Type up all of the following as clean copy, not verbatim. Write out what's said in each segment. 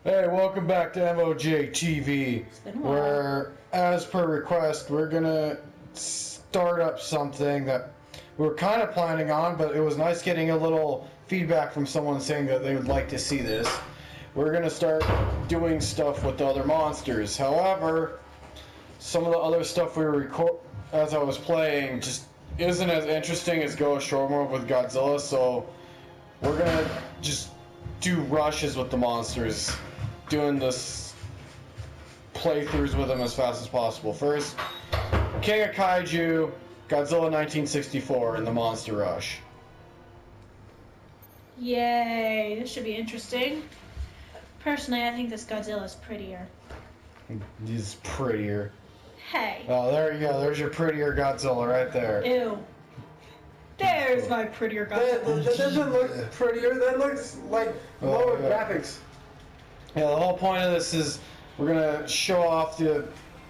Hey, welcome back to MOJTV, where, as per request, we're gonna start up something that we're kind of planning on, but it was nice getting a little feedback from someone saying that they would like to see this. We're gonna start doing stuff with the other monsters. However, some of the other stuff we record as I was playing just isn't as interesting as Go Ashore Mode with Godzilla, so we're gonna just do rushes with the monsters, doing this playthroughs with them as fast as possible. First, King of Kaiju, Godzilla 1964 in the Monster Rush. Yay, this should be interesting. Personally, I think this Godzilla is prettier. He's prettier. Hey. Oh, there you go. There's your prettier Godzilla right there. Ew. There's my prettier Godzilla. That doesn't look prettier. That looks like lower graphics. Yeah, the whole point of this is we're gonna show off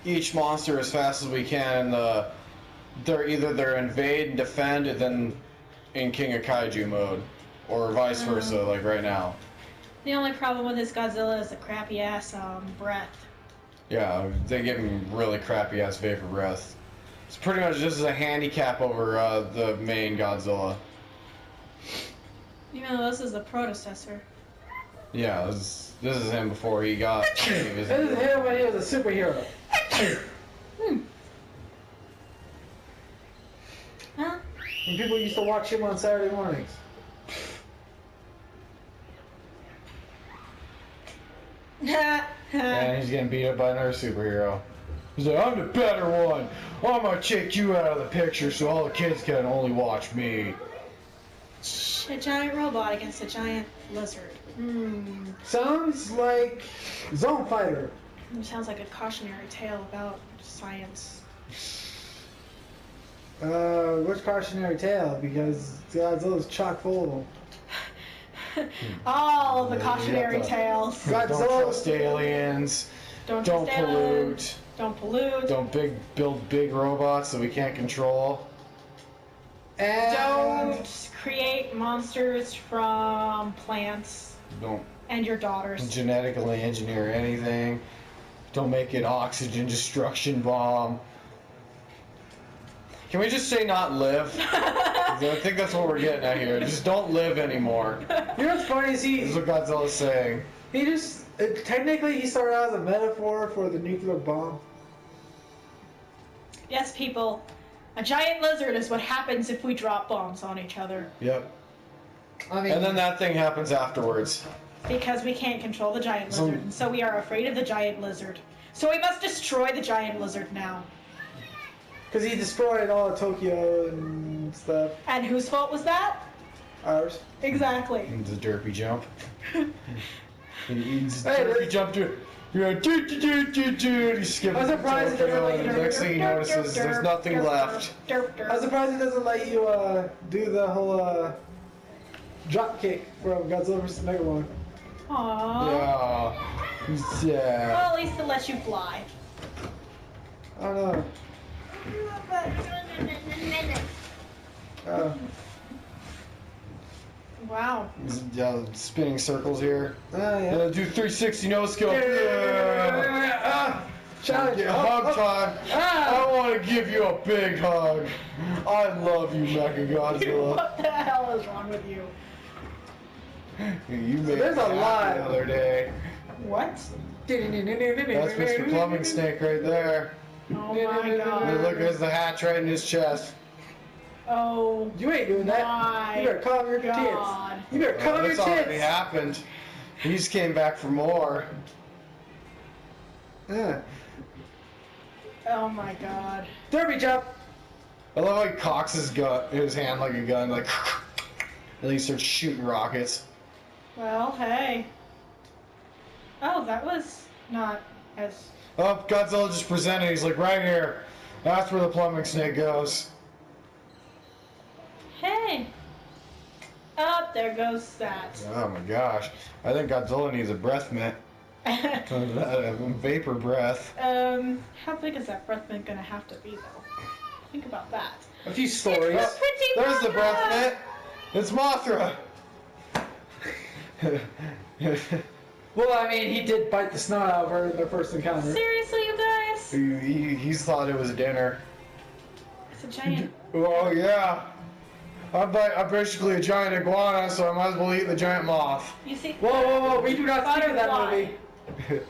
each monster as fast as we can. They're invade and defend, and then in King of Kaiju mode, or vice versa, like right now. The only problem with this Godzilla is the crappy ass breath. Yeah, they give him really crappy ass vapor breath. It's pretty much just a handicap over the main Godzilla. Even though this is the predecessor. Yeah, this is him before he got. This is him when he was a superhero. Huh? And people used to watch him on Saturday mornings. And he's getting beat up by another superhero. He's like, I'm the better one. I'm gonna take you out of the picture so all the kids can only watch me. A giant robot against a giant lizard. Sounds like Zone Fighter. It sounds like a cautionary tale about science. Which cautionary tale? Because Godzilla's chock full of them. All of the cautionary tales. Don't trust aliens. Don't Don't trust pollute. aliens. Don't pollute. Don't build big robots that we can't control. And Don't create monsters from plants. Don't And your daughters. genetically engineer anything. Don't make an oxygen destruction bomb. Can we just say not live? I think that's what we're getting at here. Just don't live anymore. you know what's funny is This is what Godzilla's saying. he just technically he started out as a metaphor for the nuclear bomb. Yes, people. A giant lizard is what happens if we drop bombs on each other. Yep. I mean, And then that thing happens afterwards. Because we can't control the giant lizard, and so we are afraid of the giant lizard. So we must destroy the giant lizard now. because he destroyed all of Tokyo and stuff. And whose fault was that? Ours. Exactly. It's a derpy jump. He's Hey, derpy jump to. You're like, he's skipping. I'm surprised it doesn't let you- Next thing he notices, there's nothing left. I'm surprised it doesn't let you do the whole drop kick from Godzilla vs. Megalon. Aww. Yeah. Well, at least it lets you fly. I don't know. Wow. He's spinning circles here. Yeah. Do 360 no scope. Challenge. Yeah, hug time. I want to give you a big hug. I love you, Mechagodzilla. What the hell is wrong with you? You made There's me a happy lot. the other day. What? That's Mr. Plumbing Snake right there. Oh my Hey, god. look, there's the hatch right in his chest. Oh. You ain't doing that. My You better cover your God. tits. You better cover your That's already tits. happened. He just came back for more. Yeah. Oh my god. Derby jump. I love how he cocks his hand like a gun, like, and then he starts shooting rockets. Well, hey. Oh, that was not as... Oh, Godzilla just presented. He's like, right here. That's where the plumbing snake goes. Hey. Oh, there goes that. Oh my gosh. I think Godzilla needs a breath mint. Vapor breath. How big is that breath mint gonna have to be, though? Think about that. A few stories. It's pretty There's the Mothra. breath mint. It's Mothra. Well, I mean, he did bite the snot out of her in their first encounter. Seriously, you guys? He's thought it was dinner. It's a giant. Oh yeah. I'm basically a giant iguana, so I might as well eat the giant moth. You see? Whoa, we do not speak of that Butterfly. movie.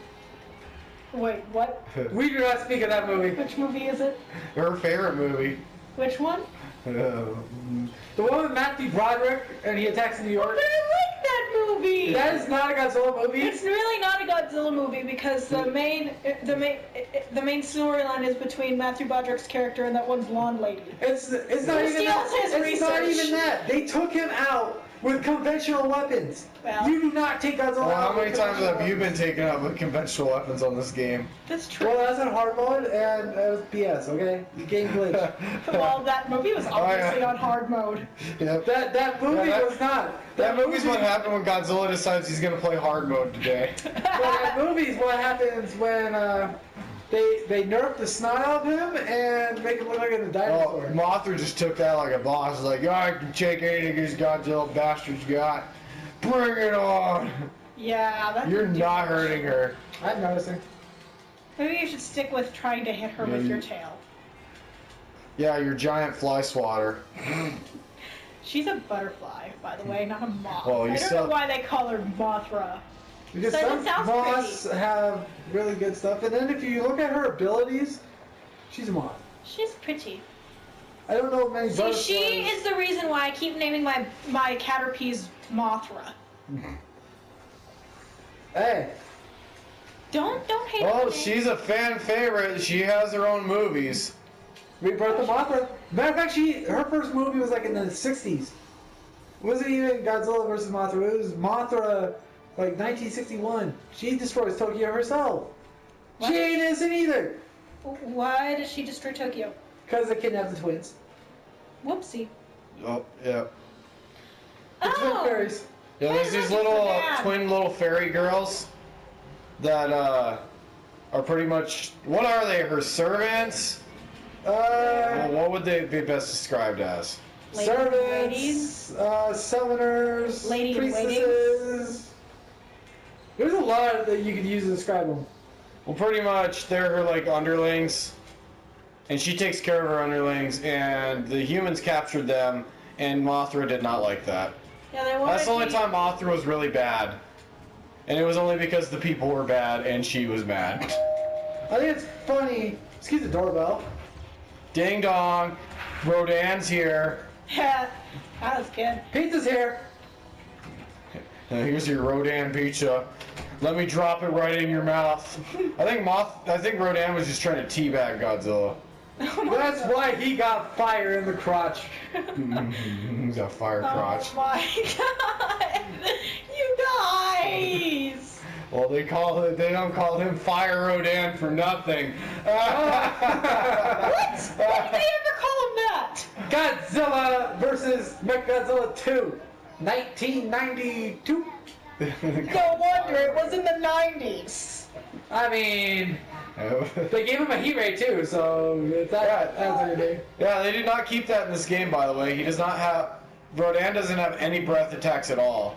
Wait, what? We do not speak of that movie. Which movie is it? Her favorite movie. Which one? The one with Matthew Broderick and he attacks New York. But I like that movie! That is not a Godzilla movie. It's really not a Godzilla movie because the main storyline is between Matthew Broderick's character and that one blonde lady. It's not even that. It's not even that. They took him out with conventional weapons. Well, You do not take Godzilla Well, out how many with times conventional have you been weapons. taken out with conventional weapons on this game? that's true. Well, that's in hard mode and it was BS, okay? The game glitch. Well, that movie was obviously on hard mode. Yep. That movie Yeah, that- was not. That movie's what happened when Godzilla decides he's gonna play hard mode today. Well, that movie's what happens when they nerf the snot out of him and make him look like a Well, dinosaur. Mothra just took that like a boss. He's like, I can take anything these Godzilla bastards got. Bring it on! Yeah, that You're didn't do not much. hurting her. I'm noticing. Maybe you should stick with trying to hit her with your tail. Yeah, your giant fly swatter. She's a butterfly, by the way, not a moth. Well, you I don't still- know why they call her Mothra. Because So it some sounds moths have really good stuff, and then if you look at her abilities, she's a moth. She's pretty. I don't know many See, butterflies. she is the reason why I keep naming my Caterpies Mothra. Hey, Don't hate Oh, me. she's a fan favorite. She has her own movies. Rebirth of Mothra. Matter of fact, her first movie was like in the 60s. It wasn't even Godzilla versus Mothra. It was Mothra, like 1961. She destroys Tokyo herself. What? She ain't innocent either. Why does she destroy Tokyo? Because they kidnapped the twins. Whoopsie. Oh, yeah. The twin Oh! fairies. Yeah, Why there's is these that little so bad? twin little fairy girls that are pretty much, what are they? Her servants? Well, what would they be best described as? Ladies. Servants, summoners, Lady in priestesses. There's a lot that you could use to describe them. Well, pretty much they're her like underlings, and she takes care of her underlings, and the humans captured them, and Mothra did not like that. Yeah, they wanted That's the only me- time Mothra was really bad. And it was only because the people were bad and she was mad. I think it's funny. Excuse the doorbell. Ding dong. Rodan's here. Yeah, that was good. Pizza's here. Here's your Rodan pizza. Let me drop it right in your mouth. I think Rodan was just trying to teabag Godzilla. That's why he got fire in the crotch. He's got fire crotch. Oh my god! You guys! Well, they don't call him Fire Rodan for nothing. What? Why did they ever call him that? Godzilla versus Mechagodzilla 2, 1992. No wonder it was in the 90s. I mean, they gave him a heat ray too, so if that's anything. Yeah, they did not keep that in this game, by the way. He does not have... Rodan doesn't have any breath attacks at all.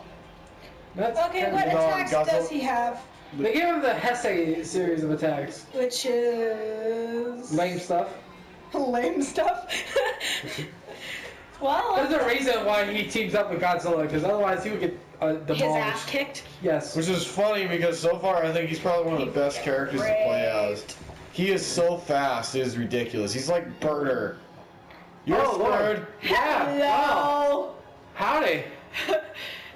That's Okay, kind what of- attacks Godzilla- does he have? They gave him the Hesse series of attacks. Which is... Lame stuff. Lame stuff? Well, There's a reason why he teams up with Godzilla, because otherwise he would get his ass demolished. kicked. Yes. Which is funny because so far I think he's probably one of the best characters to play as. He is so fast, it is ridiculous. He's like Birder. You're Oh, Lord. screwed. Yeah. Wow. Hello! Howdy.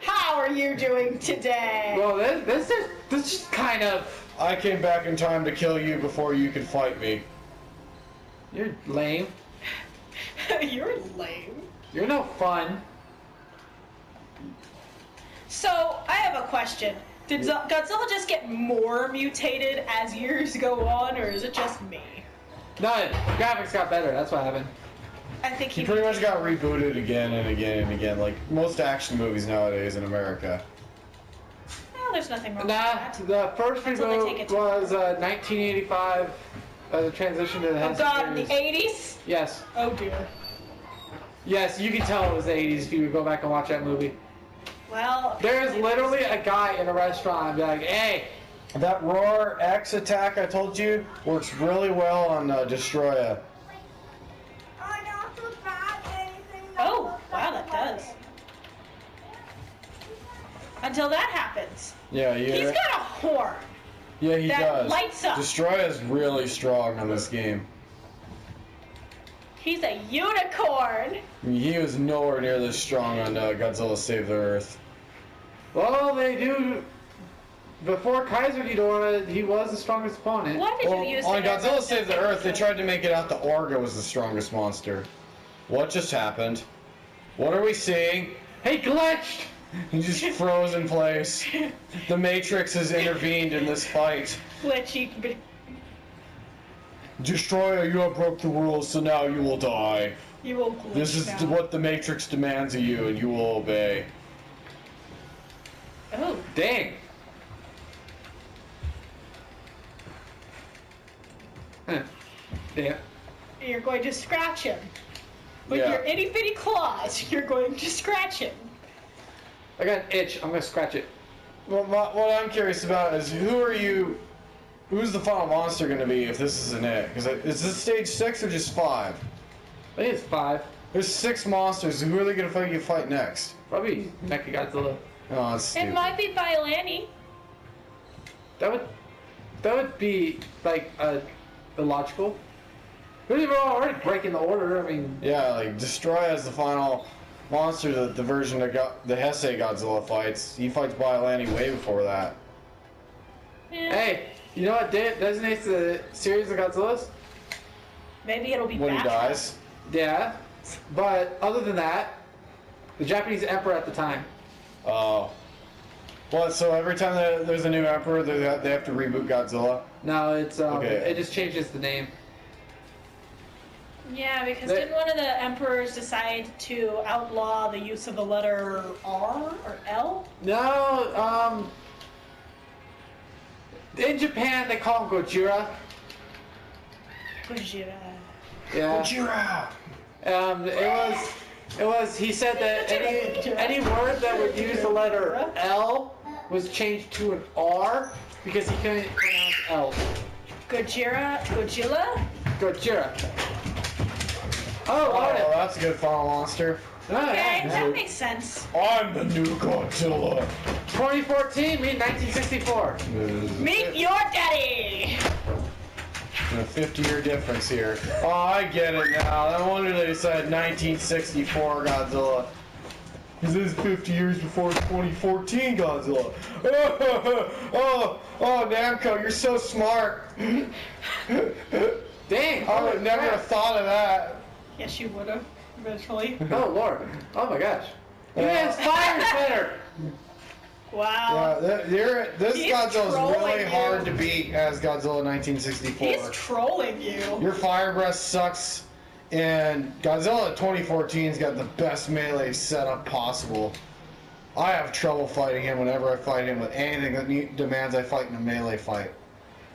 How are you doing today? Well, this is kind of... I came back in time to kill you before you could fight me. You're lame. You're lame. You're no fun. So, I have a question. Did Godzilla just get more mutated as years go on, or is it just me? No, graphics got better. That's what happened. I think He pretty much got rebooted again and again and again, like most action movies nowadays in America. Well, there's nothing wrong Nah, with that. the first Until they take reboot it to- was 1985 as a transition to the Oh Hesse god, in the series. 80s? Yes. Oh dear. Yes, you can tell it was the 80s if you would go back and watch that movie. Well, There's literally a guy in a restaurant be like, hey, That Roar X attack I told you works really well on Destroya. oh, wow, that does. Until that happens. Yeah, yeah. He's got a horn. Yeah, he that does. lights up. Destroya is really strong on this game. He's a unicorn. I mean, he was nowhere near this strong on Godzilla Save the Earth. well, they do. Before Kaiser Ghidorah, he was the strongest opponent. What did Well, you use on to Godzilla Save the Earth, they tried to make it out that Orga was the strongest monster. What just happened? What are we seeing? Hey, glitched! He just froze in place. The Matrix has intervened in this fight. glitchy. Destroyer, you have broke the rules, so now you will die. You will glitch This is now. what the Matrix demands of you, and you will obey. Oh, Dang. Huh. Damn. you're going to scratch him. With Yeah. your itty bitty claws, you're going to scratch him. I got an itch. I'm gonna scratch it. Well, what I'm curious about is who's the final monster going to be if this isn't it? Because is this stage 6 or just 5? I think it's 5. There's 6 monsters. Who are they going to fight next? Probably Mechagodzilla. Oh, that's It stupid. might be Biolani. That would be like illogical. We're already breaking the order. I mean, Yeah, like Destroy as the final monster that the version of the Heisei Godzilla fights. He fights Biolani way before that. Yeah. hey, you know what designates the series of Godzillas? Maybe it'll be When he Batra. dies. Yeah, but other than that, the Japanese emperor at the time. Oh. Well, so every time there's a new emperor, they have to reboot Godzilla. No, it's Okay. it just changes the name. Yeah, because They- didn't one of the emperors decide to outlaw the use of the letter R or L? No, in Japan they call him Gojira. Gojira. Yeah. Gojira! It was. He said that any word that would use the letter L was changed to an R because he couldn't pronounce L. Gojira? Godzilla? Gojira. Oh, Oh, that's a good final monster. Okay, yeah. that makes sense. I'm the new Godzilla. 2014, meet 1964. Meet your daddy! A 50-year difference here. Oh, I get it now. No wonder they said 1964 Godzilla. This is 50 years before 2014 Godzilla. Oh, Namco, you're so smart. Dang. I would never have thought of that. Yes, you would have, eventually. Oh, Lord. Oh, my gosh. You guys fire better. Wow. Yeah, this He's Godzilla is trolling really you. hard to beat as Godzilla 1964. He's trolling you. Your fire breath sucks, and Godzilla 2014's got the best melee setup possible. I have trouble fighting him whenever I fight him with anything that demands I fight in a melee fight.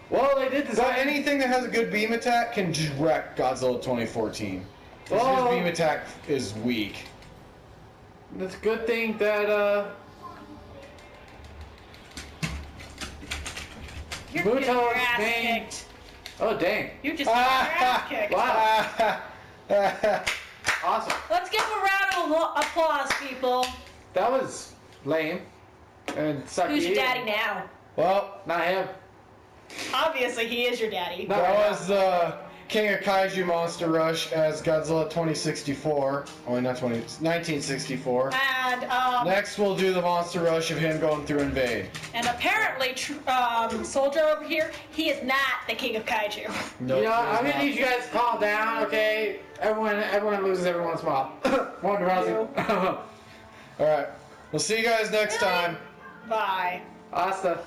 Well, they did So design anything that has a good beam attack can just wreck Godzilla 2014. 'Cause Well- his beam attack is weak. It's a good thing that, You're getting your Muto's ass main- kicked. Oh, dang. You just got your ass kicked. Wow. Awesome. Let's give a round of applause, people. That was lame. And sucky. Who's your daddy now? Well, Not him. Obviously, he is your daddy. No. that was the King of Kaiju Monster Rush as Godzilla 2064. Oh, not 1964. And Next, we'll do the Monster Rush of him going through Invade. and apparently, Soldier over here, he is not the king of kaiju. Nope, You know, there's I'm gonna not. need you guys to calm down, okay? Everyone loses every once in a while. Ronda Rousey. Alright, we'll see you guys next time. Bye. Asta.